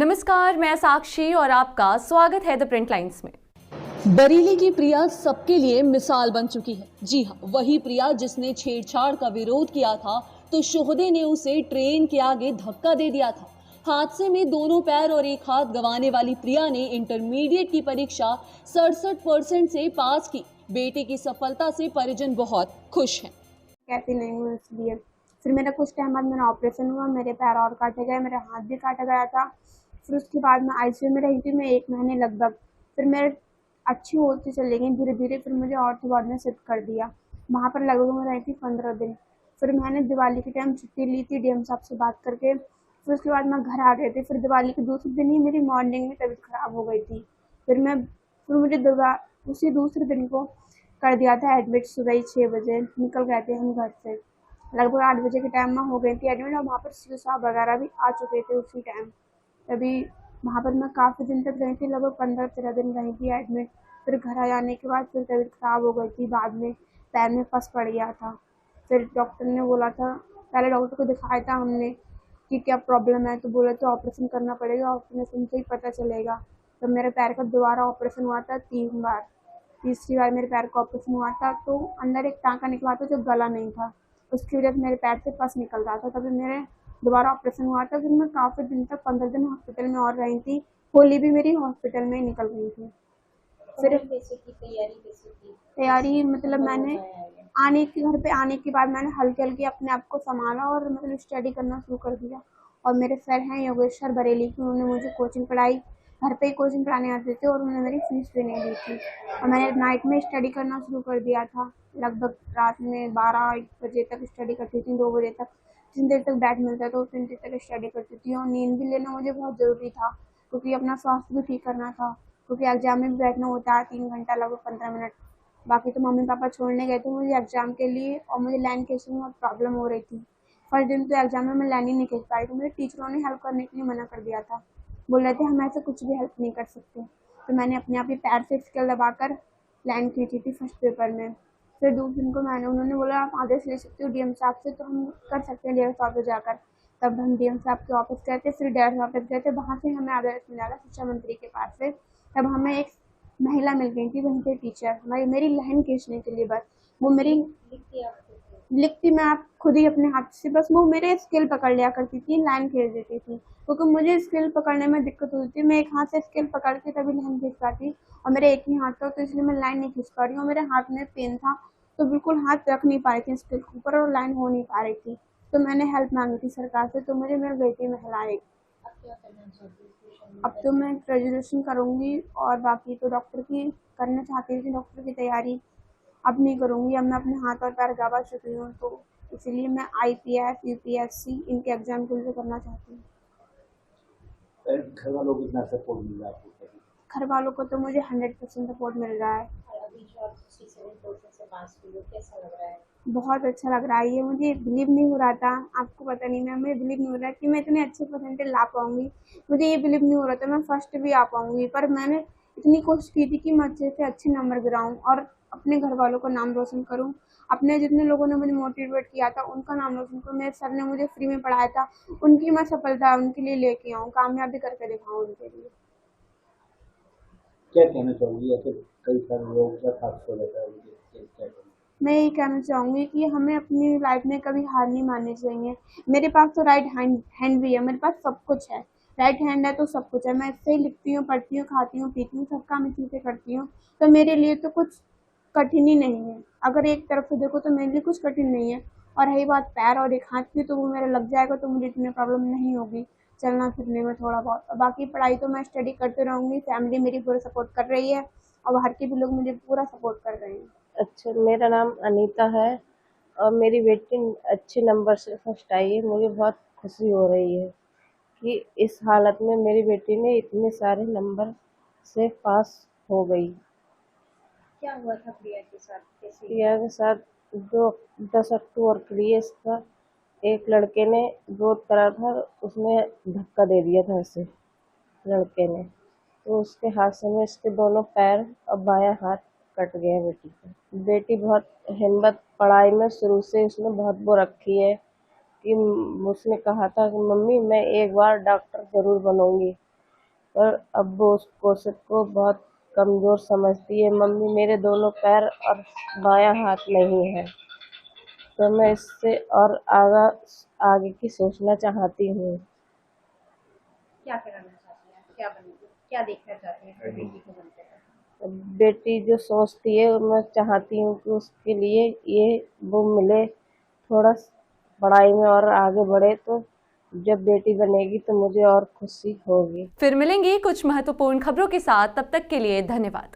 नमस्कार, मैं साक्षी और आपका स्वागत है द प्रिंट लाइन्स में। बरेली की प्रिया सबके लिए मिसाल बन चुकी है। जी हाँ, वही प्रिया जिसने छेड़छाड़ का विरोध किया था तो शोहदे ने उसे ट्रेन के आगे धक्का दे दिया था। हादसे में दोनों पैर और एक हाथ गंवाने वाली प्रिया ने इंटरमीडिएट की परीक्षा 67% से पास की। बेटे की सफलता से परिजन बहुत खुश हैं। कहती नहीं हूँ इसलिए फिर मेरा कुछ टाइम बाद मेरा ऑपरेशन हुआ, मेरे पैर और काटे गए, मेरा हाथ भी काटा गया था। फिर उसके बाद मैं आईसीयू में रही थी मैं 1 महीने लगभग। फिर मेरे अच्छी होती चली गई धीरे धीरे। फिर मुझे ऑर्थो वार्ड में शिफ्ट कर दिया। वहाँ पर लगभग मैं रही थी 15 दिन। फिर मैंने दिवाली के टाइम छुट्टी ली थी डीएम साहब से बात करके। फिर उसके बाद मैं घर आ गई थी। फिर दिवाली के दूसरे दिन ही मेरी मॉर्निंग में तबीयत खराब हो गई थी। फिर मुझे उसी दूसरे दिन को कर दिया था एडमिट। सुबह ही 6 बजे निकल गए थे हम घर से। लगभग 8 बजे के टाइम में हो गई थी एडमिट और वहाँ पर सीओ साहब वगैरह भी आ चुके थे उसी टाइम। तभी वहाँ पर मैं काफ़ी दिन तक रही थी, लगभग 15-13 दिन रही थी एडमिट। फिर घर आ जाने के बाद फिर तबीयत ख़राब हो गई थी। बाद में पैर में पस पड़ गया था। फिर डॉक्टर ने बोला था, पहले डॉक्टर को दिखाया था हमने कि क्या प्रॉब्लम है, तो बोला तो ऑपरेशन करना पड़ेगा, ऑपरेशन से ही पता चलेगा। तो मेरे पैर का दोबारा ऑपरेशन हुआ था 3 बार। तीसरी बार मेरे पैर का ऑपरेशन हुआ था तो अंदर एक टाँका निकला था जो गला नहीं था, उसकी वजह से मेरे पैर से पस निकल रहा था। तभी मेरे दोबारा ऑपरेशन हुआ था। फिर मैं काफ़ी दिन तक 15 दिन हॉस्पिटल में और रही थी। होली भी मेरी हॉस्पिटल में ही निकल गई थी। फिर तैयारी मतलब मैंने घर पे आने के बाद मैंने हल्के हल्के अपने आप को संभाला और मतलब स्टडी करना शुरू कर दिया। और मेरे सर हैं योगेश्वर बरेली के, उन्होंने मुझे कोचिंग पढ़ाई, घर पे ही कोचिंग पढ़ाने आते थे और उन्होंने मेरी फीस भी नहीं दी थी। और मैंने नाइट में स्टडी करना शुरू कर दिया था। लगभग रात में 12-1 बजे तक स्टडी करती थी, 2 बजे तक। जितनी देर तक बैठ मिलता था उतनी देर तक स्टडी करती थी। और नींद भी लेना मुझे बहुत ज़रूरी था क्योंकि अपना स्वास्थ्य भी ठीक करना था, क्योंकि एग्जाम में भी बैठना होता है 3 घंटा लगभग 15 मिनट। बाकी तो मम्मी पापा छोड़ने गए थे मुझे एग्जाम के लिए और मुझे लाइन खींचने में बहुत प्रॉब्लम हो रही थी। फर्स्ट दिन तो एग्जाम में मैं लाइन ही नहीं खींच पाई, तो मुझे टीचरों ने हेल्प करने के लिए मना कर दिया था। बोल रहे थे हम ऐसे कुछ भी हेल्प नहीं कर सकते। तो मैंने अपने आप ही पैर से स्केल दबाकर लाइन खींची थी फर्स्ट पेपर में। फिर दूसरे दिन को उन्होंने बोला आप आदेश ले सकते हो डीएम साहब से, तो हम कर सकते हैं डीएम साहब से जाकर। तब हम डीएम साहब के ऑफिस गए थे, फिर डीएम ऑफिस गए थे, वहाँ से हमें आदेश मिला था शिक्षा मंत्री के पास से। तब हमें एक महिला मिल गई थी वहीं पे टीचर मेरी लाइन खींचने के लिए। बस वो मेरी लिखती मैं आप खुद ही अपने हाथ से, बस वो मेरे स्केल पकड़ लिया करती थी, लाइन खींच देती थी। क्योंकि मुझे स्केल पकड़ने में दिक्कत होती थी, मैं एक हाथ से स्केल पकड़ के तभी लाइन खींच पाती और मेरे एक ही हाथ था, तो इसलिए मैं लाइन नहीं खींच पा रही हूँ। मेरे हाथ में पेन था तो बिल्कुल हाथ रख नहीं पा रही थी स्केल के ऊपर और लाइन हो नहीं पा रही थी। तो मैंने हेल्प मांगी थी सरकार से, तो मुझे मिल गई थी महिला एक। अब तो मैं ग्रेजुएशन करूँगी और बाकी तो डॉक्टर की करना चाहती थी, डॉक्टर की तैयारी अब नहीं करूँगी। अब मैं अपने हाथ और पैर गंवा चुकी हूँ, तो इसलिए मैं आईपीएस यूपीएससी इनके एग्जाम के लिए करना चाहती हूँ। घर वालों को कितना सपोर्ट मिल रहा है आपको? घर वालों को तो मुझे 100% सपोर्ट मिल रहा है। कैसा लग रहा है? बहुत अच्छा लग रहा है। ये मुझे बिलीव नहीं हो रहा था, आपको पता नहीं, मैं मुझे बिलीव नहीं हो रहा कि मैं इतने अच्छे परसेंटेज ला पाऊंगी। मुझे ये बिलीव नहीं हो रहा था मैं फर्स्ट भी आ पाऊंगी, पर मैंने इतनी कोशिश की थी कि मैं अच्छे से अच्छे नंबर गिराऊं और अपने घर वालों का नाम रोशन करूं। अपने जितने लोगों ने मुझे मोटिवेट किया था उनका नाम रोशन करूं। मेरे सर ने मुझे फ्री में पढ़ाया था, उनकी मैं सफलता उनके लिए लेके आऊँ, कामयाबी करके दिखाऊँ उनके लिए। क्या कहना चाहूँगी? ऐसे कई सारे लोग क्या हादसा हो जाता है, क्या कहना? मैं यही कहना चाहूँगी कि हमें अपनी लाइफ में कभी हार नहीं माननी चाहिए। मेरे पास तो राइट हैंड भी है, मेरे पास सब कुछ है। राइट हैंड है तो सब कुछ है। मैं इससे ही लिखती हूँ, पढ़ती हूँ, खाती हूँ, पीती हूँ, सब काम इसी से करती हूँ। तो मेरे लिए तो कुछ कठिन ही नहीं है। अगर एक तरफ से देखो तो मेरे लिए कुछ कठिन नहीं है। और रही बात पैर और एक हाथ की, तो वो मेरा लग जाएगा तो मुझे इतनी प्रॉब्लम नहीं होगी चलना फिरने में थोड़ा बहुत। और बाकी पढ़ाई तो मैं स्टडी करते रहूँगी, फैमिली मेरी पूरा सपोर्ट कर रही है और बाहर के भी लोग मुझे पूरा सपोर्ट कर रहे हैं। अच्छा, मेरा नाम अनीता है और मेरी बेटी अच्छे नंबर से फर्स्ट आई है। मुझे बहुत खुशी हो रही है कि इस हालत में मेरी बेटी ने इतने सारे नंबर से पास हो गई। क्या हुआ था प्रिया के साथ? प्रिया के साथ जो 10 अक्टूबर के लिए इसका एक लड़के ने विरोध करा था, उसने धक्का दे दिया था इसे लड़के ने, तो उसके हादसे में इसके दोनों पैर और बायां हाथ कट गया बेटी का। बेटी बहुत हिम्मत, पढ़ाई में शुरू से उसने बहुत वो रखी है कि उसने कहा था कि मम्मी मैं एक बार डॉक्टर ज़रूर बनूंगी। पर अब वो उस कोशिश को बहुत कमज़ोर समझती है। मम्मी मेरे दोनों पैर और बायां हाथ नहीं है, तो मैं इससे और आगे की सोचना चाहती हूँ। क्या कराना चाहती हैं, क्या बनेगी, क्या देखना चाहती हैं अपनी बेटी को बनते हुए? बेटी जो सोचती है मैं चाहती हूँ कि उसके लिए ये वो मिले, थोड़ा पढ़ाई में और आगे बढ़े, तो जब बेटी बनेगी तो मुझे और खुशी होगी। फिर मिलेंगे कुछ महत्वपूर्ण खबरों के साथ, तब तक के लिए धन्यवाद।